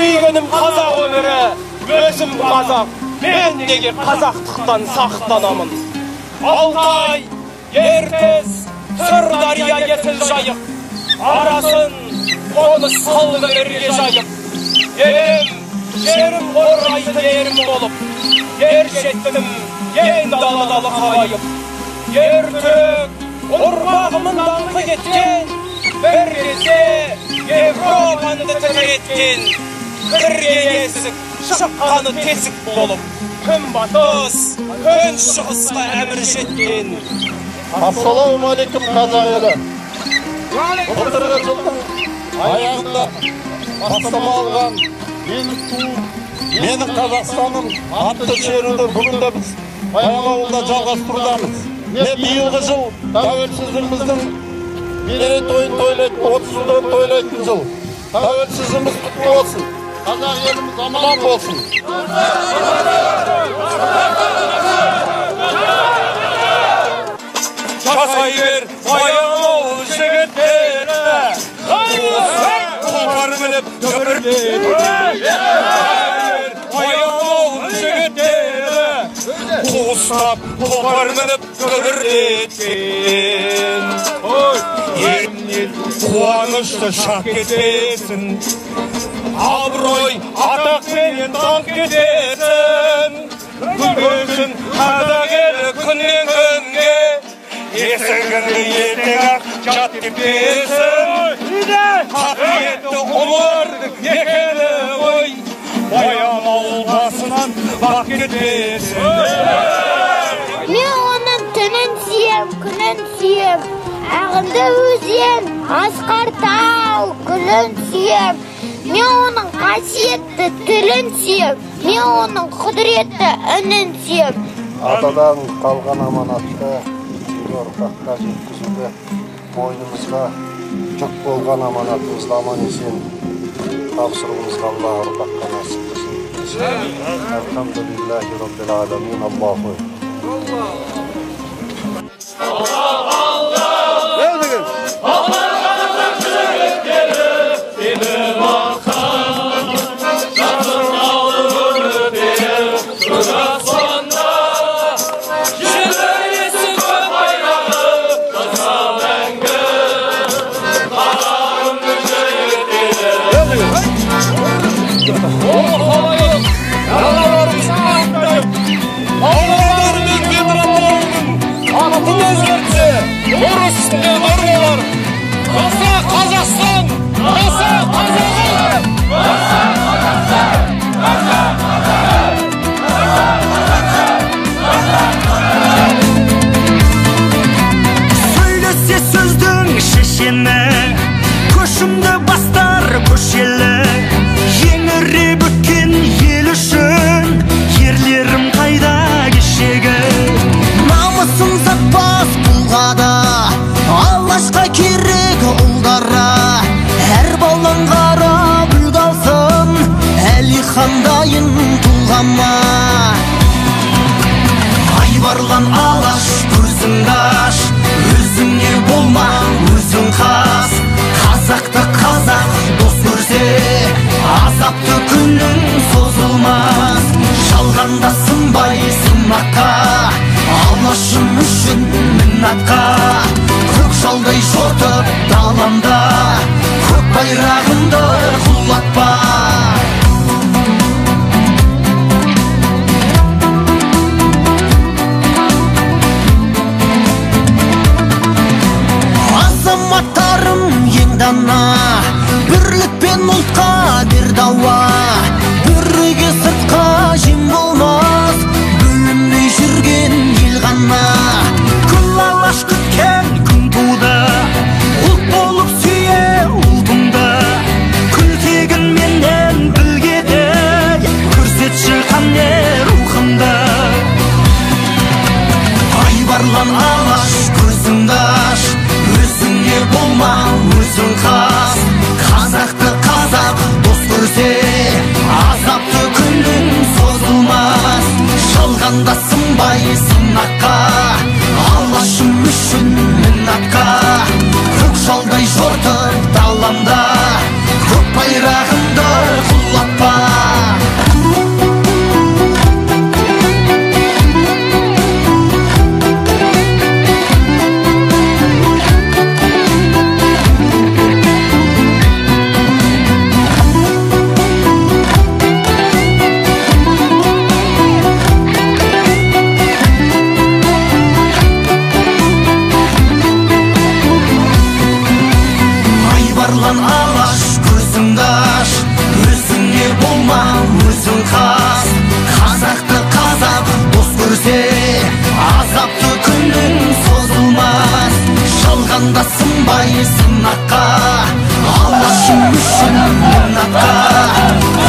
Sүйгенім қазақ өмірі, өзім қазақ, мен неге қазақтықтан сақтанамын. Алтай, Ертіс, Сырдария, Есіл жайық, арасын қоныс қылды бірге жайық. Елім, жерім қорғайды ерім болып, ер жеттім, ен даладалы қайып. Ертөк, ұрпағымын даңқы кеткен, бір кезде Европаны тірреткен, бірге есік, шыққаны тесік болып, күн батыс, күн шығысқа әмір жеткен. Ассалаумағалейкум қазақ елі. Отырған жылдың аяғында бастама алған менің туым, менің Қазақстаным атты шеруді бүгінде біз Баянауылда жалғастырудамыз. Биылғы жыл тәуелсіздігіміздің мерейтойын тойлайтын, 30 жылдығын тойлайтын жыл. Тәуелсіздігіміз құтты болсын. Қазақ еліміз аман болсын. Жасай бер Баянауыл жігіттері, қопар мініп көпіртеді. Баянауыл жігіттері, қуыстап қопар мініп көпіртеді. Елімнен қуанышты шақ кетесің, абырой атақпенен даңқ кетесің. Күлгенсің қазақ елі күннен күнге, есігіңді ертең-ақ жат деп берсін. Қасиетті ұлардың мекені ғой, Баянауыл басынан бақ кетесің. Мен оның түнін сүйем, күнін сүйем, ағынды өзен, асқар тау, гүлін сүйем. Мен оның қасиетті тілін сүйем, мен оның құдіретті үнін сүйем. Атадан қалған аманатты ұрпаққа жеткізуді, мойнымызға жүк болған аманатымызды аман есен тапсыруымызға Алла ұрпаққа насip етсін. Elhamdülillahi Rabbil Alemin. Allahu Söylese sözdün şişene, köşümde bastar köşeli, yengiri bütün yel üçün, yerlerim kayda geçege. Namusun satmaz bulgada, Allah'ka kerek uldara, her balın kara büldalsın, eli xandayın tulgama. Aybarlan alaş, gözün daş, özüne bolma, özün kas. Kazakta kazak dost görse, azapты күнің созылмас. Жалғанда сынбай сынаққа, алашым үшін міннатқа. Көк жалдай жортып даламда, көк байрағымды құлатпа. Азаматтарым ең дана, бірлікпен ұлтқа бер дауа. Біріге сыртқа жем болмас, бөлінбей жүрген ел ғана. Күн алаш күткен күн туды, ұлт болып сүйе ұлтыңды. жолында сынбай сынаққа, алашым үшін минатқа.